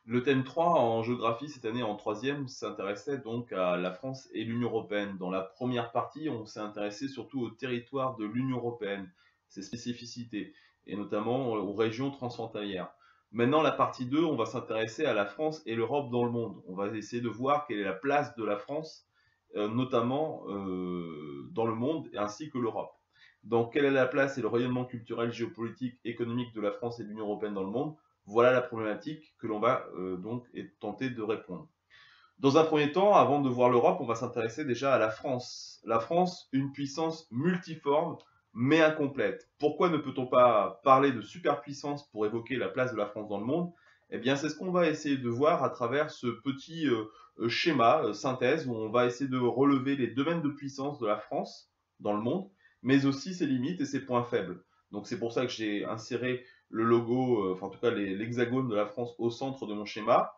Le thème 3 en géographie cette année en troisième s'intéressait donc à la France et l'Union européenne. Dans la première partie, on s'est intéressé surtout au territoire de l'Union européenne, ses spécificités, et notamment aux régions transfrontalières. Maintenant, la partie 2, on va s'intéresser à la France et l'Europe dans le monde. On va essayer de voir quelle est la place de la France, notamment dans le monde, ainsi que l'Europe. Donc, quelle est la place et le rayonnement culturel, géopolitique, économique de la France et de l'Union européenne dans le monde? Voilà la problématique que l'on va donc tenter de répondre. Dans un premier temps, avant de voir l'Europe, on va s'intéresser déjà à la France. La France, une puissance multiforme mais incomplète. Pourquoi ne peut-on pas parler de superpuissance pour évoquer la place de la France dans le monde? Eh bien, c'est ce qu'on va essayer de voir à travers ce petit schéma synthèse où on va essayer de relever les domaines de puissance de la France dans le monde, mais aussi ses limites et ses points faibles. Donc c'est pour ça que j'ai inséré le logo, enfin en tout cas l'hexagone de la France au centre de mon schéma.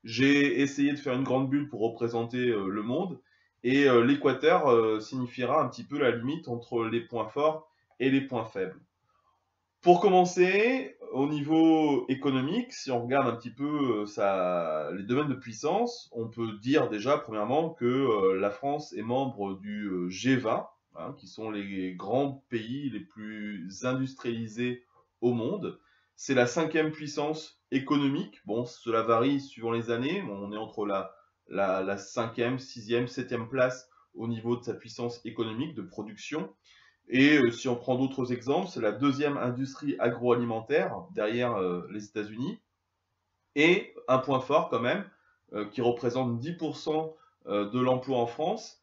J'ai essayé de faire une grande bulle pour représenter le monde, et l'équateur signifiera un petit peu la limite entre les points forts et les points faibles. Pour commencer, au niveau économique, si on regarde un petit peu les domaines de puissance, on peut dire déjà premièrement que la France est membre du G20, hein, qui sont les grands pays les plus industrialisés au monde. C'est la cinquième puissance économique. Bon, cela varie suivant les années. On est entre la cinquième, sixième, septième place au niveau de sa puissance économique de production. Et si on prend d'autres exemples, c'est la deuxième industrie agroalimentaire derrière les États-Unis. Et un point fort quand même, qui représente 10% de l'emploi en France,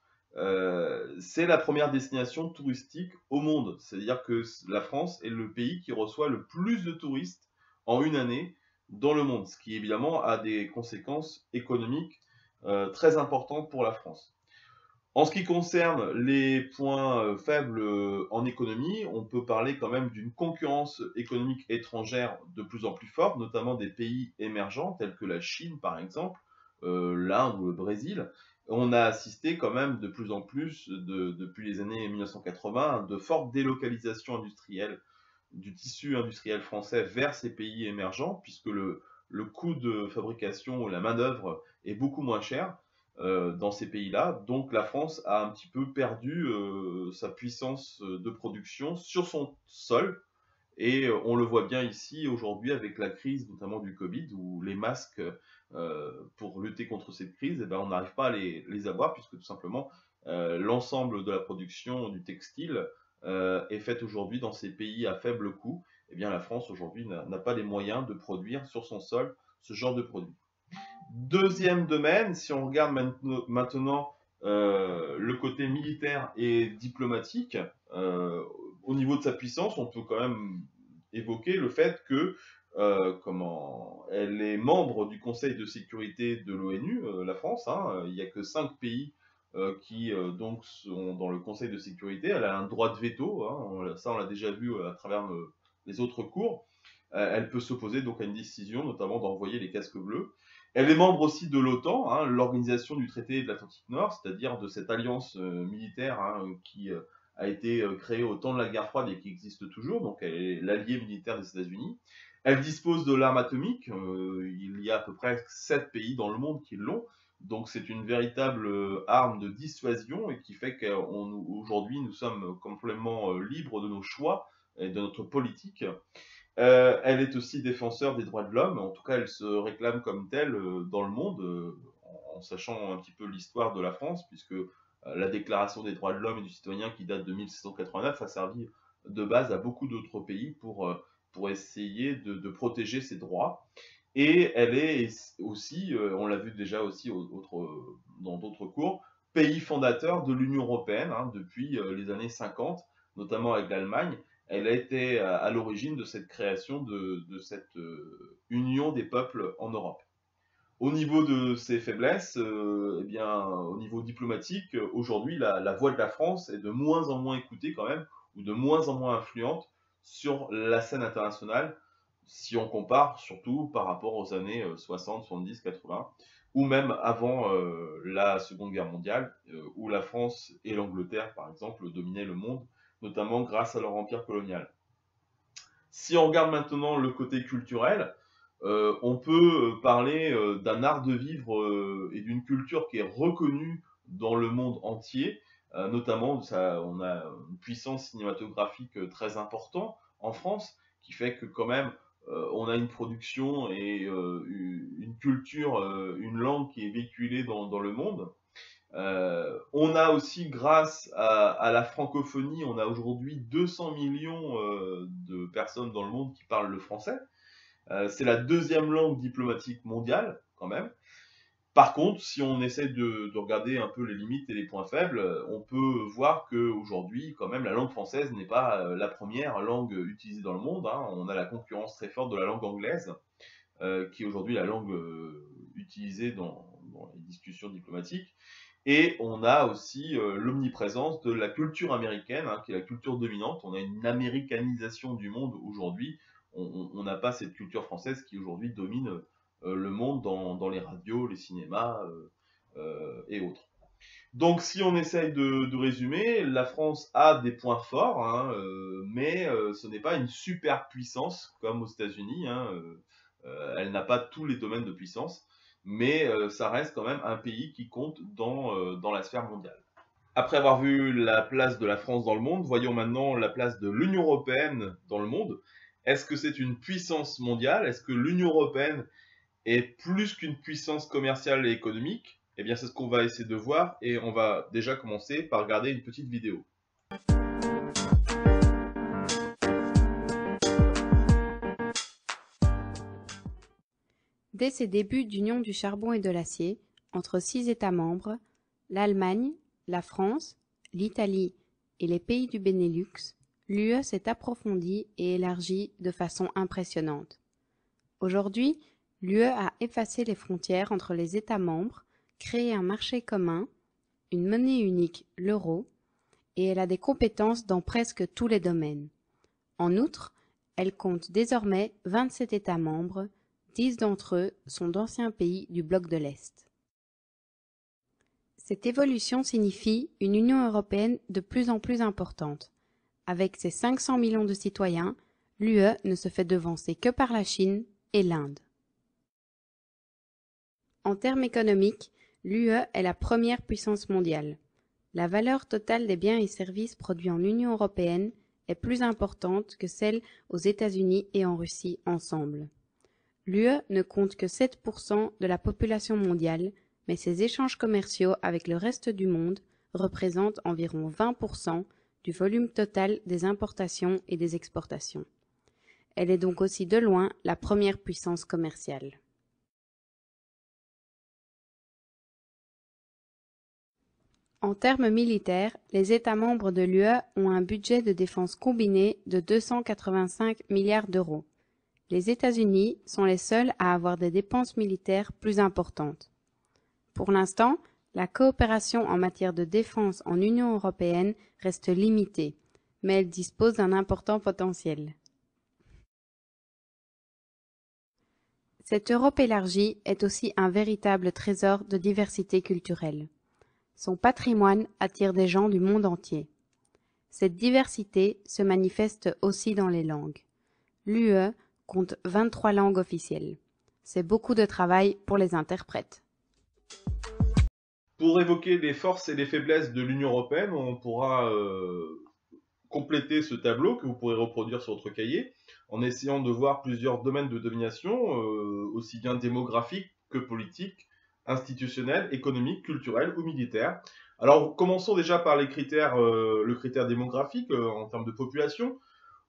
c'est la première destination touristique au monde. C'est-à-dire que la France est le pays qui reçoit le plus de touristes en une année dans le monde, ce qui évidemment a des conséquences économiques très importantes pour la France. En ce qui concerne les points faibles en économie, on peut parler quand même d'une concurrence économique étrangère de plus en plus forte, notamment des pays émergents tels que la Chine par exemple, l'Inde ou le Brésil. On a assisté quand même de plus en plus, depuis les années 1980, de fortes délocalisations industrielles du tissu industriel français vers ces pays émergents, puisque le coût de fabrication, la main-d'œuvre est beaucoup moins cher dans ces pays-là. Donc la France a un petit peu perdu sa puissance de production sur son sol. Et on le voit bien ici aujourd'hui avec la crise notamment du Covid, où les masques, pour lutter contre cette crise, eh ben, on n'arrive pas à les avoir, puisque tout simplement l'ensemble de la production du textile est faite aujourd'hui dans ces pays à faible coût. Eh bien la France aujourd'hui n'a pas les moyens de produire sur son sol ce genre de produit. Deuxième domaine, si on regarde maintenant le côté militaire et diplomatique, au niveau de sa puissance, on peut quand même évoquer le fait que elle est membre du Conseil de sécurité de l'ONU, la France. Hein, il n'y a que 5 pays qui donc sont dans le Conseil de sécurité. Elle a un droit de veto, hein, ça on l'a déjà vu à travers les autres cours. Elle peut s'opposer donc à une décision, notamment d'envoyer les casques bleus. Elle est membre aussi de l'OTAN, hein, l'organisation du traité de l'Atlantique Nord, c'est-à-dire de cette alliance militaire hein, qui a été créée au temps de la guerre froide et qui existe toujours. Donc elle est l'allié militaire des États-Unis. Elle dispose de l'arme atomique. Il y a à peu près 7 pays dans le monde qui l'ont. Donc c'est une véritable arme de dissuasion et qui fait qu'aujourd'hui nous sommes complètement libres de nos choix et de notre politique. Elle est aussi défenseur des droits de l'homme, en tout cas elle se réclame comme telle dans le monde, en sachant un petit peu l'histoire de la France, puisque la déclaration des droits de l'homme et du citoyen qui date de 1689 a servi de base à beaucoup d'autres pays pour essayer de protéger ces droits. Et elle est aussi, on l'a vu déjà aussi dans d'autres cours, pays fondateur de l'Union européenne hein, depuis les années 50, notamment avec l'Allemagne. Elle a été à l'origine de cette création de cette union des peuples en Europe. Au niveau de ses faiblesses, eh bien, au niveau diplomatique, aujourd'hui, la voix de la France est de moins en moins écoutée quand même, ou de moins en moins influente sur la scène internationale, si on compare surtout par rapport aux années 60, 70, 80, ou même avant la Seconde Guerre mondiale, où la France et l'Angleterre, par exemple, dominaient le monde, notamment grâce à leur empire colonial. Si on regarde maintenant le côté culturel, On peut parler d'un art de vivre et d'une culture qui est reconnue dans le monde entier. Notamment, on a une puissance cinématographique très importante en France, qui fait que quand même, on a une production et une culture, une langue qui est véhiculée dans le monde. On a aussi, grâce à la francophonie, on a aujourd'hui 200 millions de personnes dans le monde qui parlent le français. C'est la deuxième langue diplomatique mondiale, quand même. Par contre, si on essaie de regarder un peu les limites et les points faibles, on peut voir qu'aujourd'hui, quand même, la langue française n'est pas la première langue utilisée dans le monde, hein. On a la concurrence très forte de la langue anglaise, qui est aujourd'hui la langue utilisée dans les discussions diplomatiques. Et on a aussi l'omniprésence de la culture américaine, hein, qui est la culture dominante. On a une américanisation du monde aujourd'hui. On n'a pas cette culture française qui aujourd'hui domine le monde dans les radios, les cinémas et autres. Donc si on essaye de résumer, la France a des points forts, hein, mais ce n'est pas une superpuissance comme aux États-Unis, hein, elle n'a pas tous les domaines de puissance, mais ça reste quand même un pays qui compte dans la sphère mondiale. Après avoir vu la place de la France dans le monde, voyons maintenant la place de l'Union européenne dans le monde. Est-ce que c'est une puissance mondiale? Est-ce que l'Union européenne est plus qu'une puissance commerciale et économique? Eh bien, c'est ce qu'on va essayer de voir et on va déjà commencer par regarder une petite vidéo. Dès ses débuts d'union du charbon et de l'acier, entre 6 États membres, l'Allemagne, la France, l'Italie et les pays du Benelux, l'UE s'est approfondie et élargie de façon impressionnante. Aujourd'hui, l'UE a effacé les frontières entre les États membres, créé un marché commun, une monnaie unique, l'euro, et elle a des compétences dans presque tous les domaines. En outre, elle compte désormais 27 États membres, 10 d'entre eux sont d'anciens pays du bloc de l'Est. Cette évolution signifie une Union européenne de plus en plus importante. Avec ses 500 millions de citoyens, l'UE ne se fait devancer que par la Chine et l'Inde. En termes économiques, l'UE est la première puissance mondiale. La valeur totale des biens et services produits en Union européenne est plus importante que celle aux États-Unis et en Russie ensemble. L'UE ne compte que 7% de la population mondiale, mais ses échanges commerciaux avec le reste du monde représentent environ 20% du volume total des importations et des exportations. Elle est donc aussi de loin la première puissance commerciale. En termes militaires, les États membres de l'UE ont un budget de défense combiné de 285 milliards d'euros. Les États-Unis sont les seuls à avoir des dépenses militaires plus importantes. Pour l'instant, la coopération en matière de défense en Union européenne reste limitée, mais elle dispose d'un important potentiel. Cette Europe élargie est aussi un véritable trésor de diversité culturelle. Son patrimoine attire des gens du monde entier. Cette diversité se manifeste aussi dans les langues. L'UE compte 23 langues officielles. C'est beaucoup de travail pour les interprètes. Pour évoquer les forces et les faiblesses de l'Union européenne, on pourra compléter ce tableau que vous pourrez reproduire sur votre cahier en essayant de voir plusieurs domaines de domination, aussi bien démographiques que politiques, institutionnels, économiques, culturels ou militaires. Alors commençons déjà par les critères, le critère démographique en termes de population.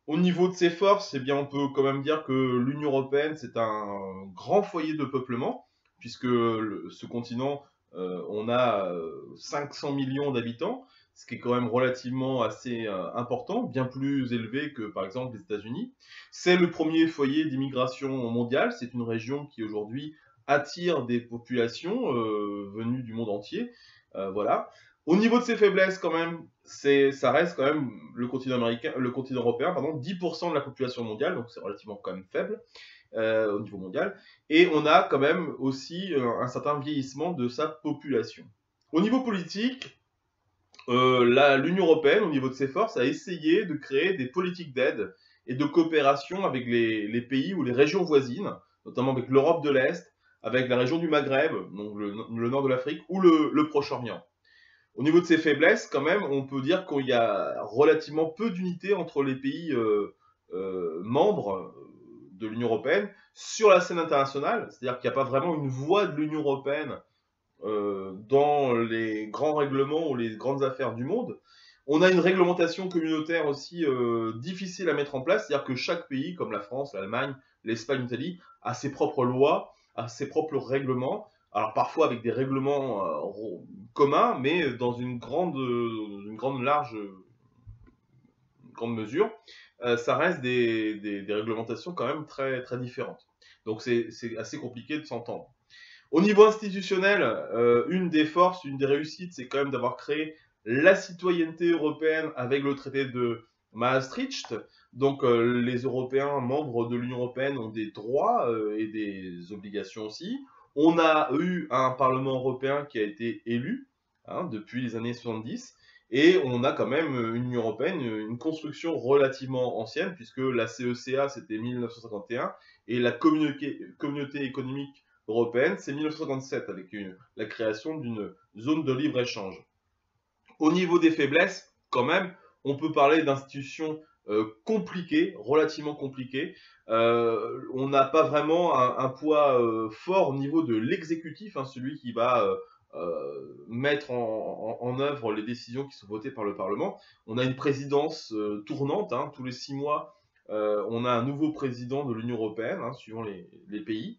Au niveau de ses forces, eh bien, on peut quand même dire que l'Union européenne, c'est un grand foyer de peuplement, puisque ce continent, on a 500 millions d'habitants, ce qui est quand même relativement assez important, bien plus élevé que par exemple les États-Unis. C'est le premier foyer d'immigration mondiale, c'est une région qui aujourd'hui attire des populations venues du monde entier. Voilà. Au niveau de ses faiblesses, quand même, ça reste quand même le continent européen, pardon, 10% de la population mondiale, donc c'est relativement quand même faible au niveau mondial. Et on a quand même aussi un certain vieillissement de sa population. Au niveau politique, l'Union européenne, au niveau de ses forces, a essayé de créer des politiques d'aide et de coopération avec les pays ou les régions voisines, notamment avec l'Europe de l'Est, avec la région du Maghreb, donc le nord de l'Afrique, ou le Proche-Orient. Au niveau de ses faiblesses, quand même, on peut dire qu'il y a relativement peu d'unité entre les pays membres de l'Union européenne sur la scène internationale, c'est-à-dire qu'il n'y a pas vraiment une voix de l'Union européenne dans les grands règlements ou les grandes affaires du monde. On a une réglementation communautaire aussi difficile à mettre en place, c'est-à-dire que chaque pays, comme la France, l'Allemagne, l'Espagne, l'Italie, a ses propres lois, a ses propres règlements, alors parfois avec des règlements communs, mais dans une grande mesure, ça reste des réglementations quand même très, très différentes. Donc c'est assez compliqué de s'entendre. Au niveau institutionnel, une des forces, une des réussites, c'est quand même d'avoir créé la citoyenneté européenne avec le traité de Maastricht. Donc les Européens membres de l'Union européenne ont des droits et des obligations aussi. On a eu un Parlement européen qui a été élu depuis les années 70. Et on a quand même une Union européenne, une construction relativement ancienne, puisque la CECA, c'était 1951, et la communauté économique européenne, c'est 1957, avec la création d'une zone de libre-échange. Au niveau des faiblesses, quand même, on peut parler d'institutions compliquées, relativement compliquées. On n'a pas vraiment un poids fort au niveau de l'exécutif, celui qui va mettre en œuvre les décisions qui sont votées par le Parlement. On a une présidence tournante, tous les 6 mois, on a un nouveau président de l'Union européenne, suivant les pays.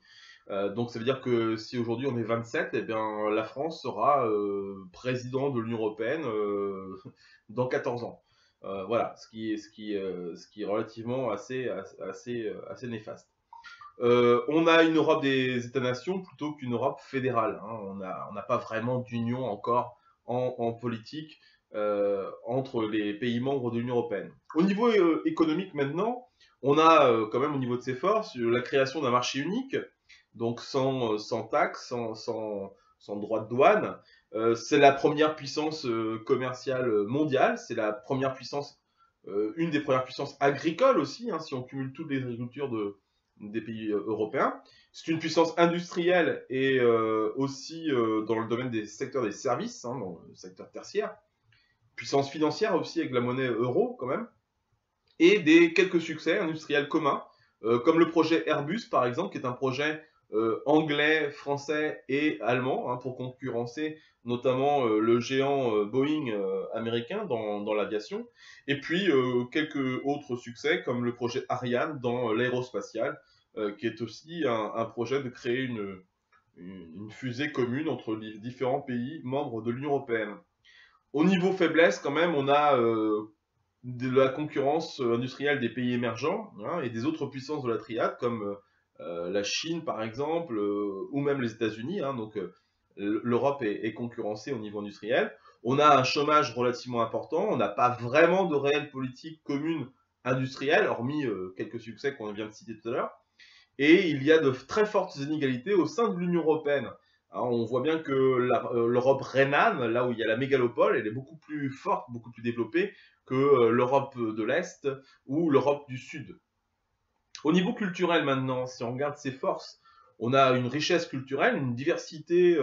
Donc ça veut dire que si aujourd'hui on est 27, eh bien la France sera président de l'Union européenne dans 14 ans. Voilà, ce qui est relativement assez néfaste. On a une Europe des États-nations plutôt qu'une Europe fédérale. On n'a pas vraiment d'union encore en politique entre les pays membres de l'Union européenne. Au niveau économique maintenant, on a quand même au niveau de ses forces la création d'un marché unique, donc sans taxes, sans droit de douane. C'est la première puissance commerciale mondiale, c'est la première puissance, une des premières puissances agricoles aussi, si on cumule toutes les agricultures des pays européens. C'est une puissance industrielle et aussi dans le domaine des secteurs des services, dans le secteur tertiaire. Puissance financière aussi avec la monnaie euro quand même. Et quelques succès industriels communs, comme le projet Airbus par exemple, qui est un projet anglais, français et allemand, pour concurrencer notamment le géant Boeing américain dans l'aviation, et puis quelques autres succès comme le projet Ariane dans l'aérospatial, qui est aussi un projet de créer une fusée commune entre les différents pays membres de l'Union européenne. Au niveau faiblesse, quand même, on a de la concurrence industrielle des pays émergents et des autres puissances de la triade, comme la Chine par exemple, ou même les États-Unis. Donc l'Europe est concurrencée au niveau industriel. On a un chômage relativement important, on n'a pas vraiment de réelle politique commune industrielle, hormis quelques succès qu'on vient de citer tout à l'heure. Et il y a de très fortes inégalités au sein de l'Union européenne. On voit bien que l'Europe rhénane, là où il y a la mégalopole, elle est beaucoup plus forte, beaucoup plus développée que l'Europe de l'Est ou l'Europe du Sud. Au niveau culturel maintenant, si on regarde ses forces, on a une richesse culturelle, une diversité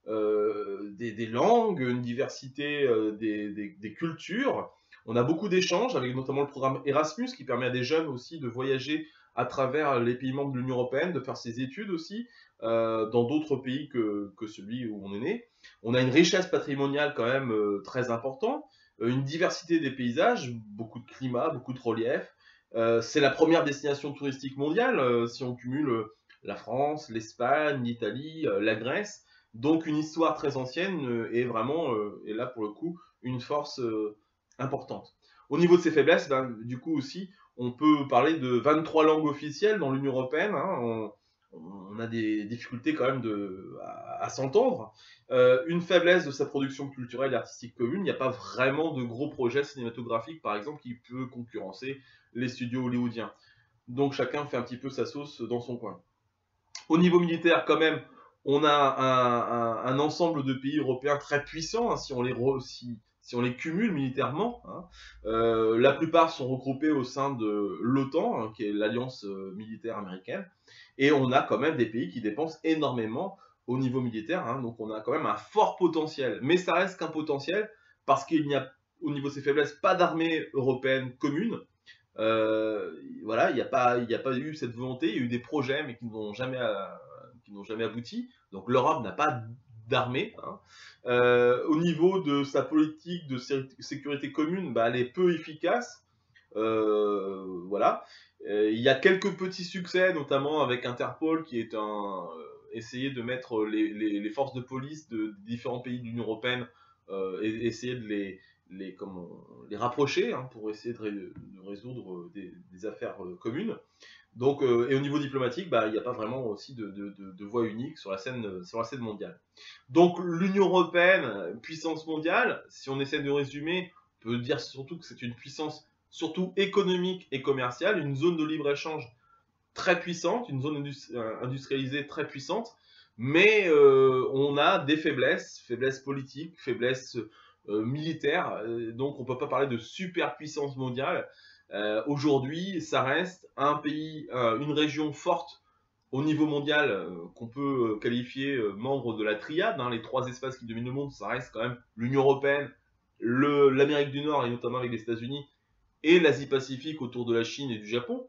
des langues, une diversité des cultures. On a beaucoup d'échanges avec notamment le programme Erasmus qui permet à des jeunes aussi de voyager à travers les pays membres de l'Union européenne, de faire ses études aussi dans d'autres pays que celui où on est né. On a une richesse patrimoniale quand même très importante, une diversité des paysages, beaucoup de climat, beaucoup de relief. C'est la première destination touristique mondiale si on cumule la France, l'Espagne, l'Italie, la Grèce. Donc une histoire très ancienne et vraiment, et là pour le coup, une force importante. Au niveau de ses faiblesses, du coup aussi, on peut parler de 23 langues officielles dans l'Union européenne. On a des difficultés quand même à s'entendre. Une faiblesse de sa production culturelle et artistique commune, il n'y a pas vraiment de gros projets cinématographiques, par exemple, qui peut concurrencer les studios hollywoodiens. Donc chacun fait un petit peu sa sauce dans son coin. Au niveau militaire, quand même, on a un ensemble de pays européens très puissants, si si on les cumule militairement, hein, la plupart sont regroupés au sein de l'OTAN, hein, qui est l'alliance militaire américaine, et on a quand même des pays qui dépensent énormément au niveau militaire, hein, donc on a quand même un fort potentiel, mais ça reste qu'un potentiel, parce qu'il n'y a, au niveau de ses faiblesses, pas d'armée européenne commune. Voilà, il n'y a pas eu cette volonté, il y a eu des projets, mais qui n'ont jamais abouti. Donc l'Europe n'a pas d'armée. Hein. Au niveau de sa politique de sécurité commune, bah, elle est peu efficace. Voilà. Il y a quelques petits succès, notamment avec Interpol, qui est essayer de mettre les forces de police de différents pays de l'Union européenne et essayer de les rapprocher, hein, pour essayer de résoudre des affaires communes. Donc, et au niveau diplomatique, bah, il n'y a pas vraiment aussi de voie unique sur la scène mondiale. Donc l'Union européenne, puissance mondiale, si on essaie de résumer, on peut dire surtout que c'est une puissance surtout économique et commerciale, une zone de libre-échange très puissante, une zone industrialisée très puissante, mais on a des faiblesses politiques, faiblesses militaires, donc on ne peut pas parler de superpuissance mondiale. Aujourd'hui, ça reste un pays, une région forte au niveau mondial, qu'on peut qualifier membre de la triade, hein, les trois espaces qui dominent le monde, ça reste quand même l'Union européenne, l'Amérique du Nord, et notamment avec les États-Unis, et l'Asie-Pacifique autour de la Chine et du Japon.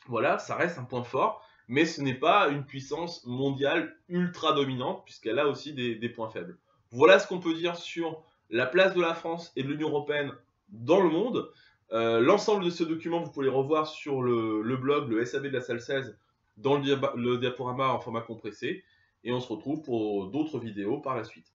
Voilà, ça reste un point fort, mais ce n'est pas une puissance mondiale ultra dominante, puisqu'elle a aussi des points faibles. Voilà ce qu'on peut dire sur la place de la France et de l'Union européenne dans le monde. L'ensemble de ce document, vous pouvez les revoir sur le blog, le SAV de la salle 16, dans le diaporama en format compressé. Et on se retrouve pour d'autres vidéos par la suite.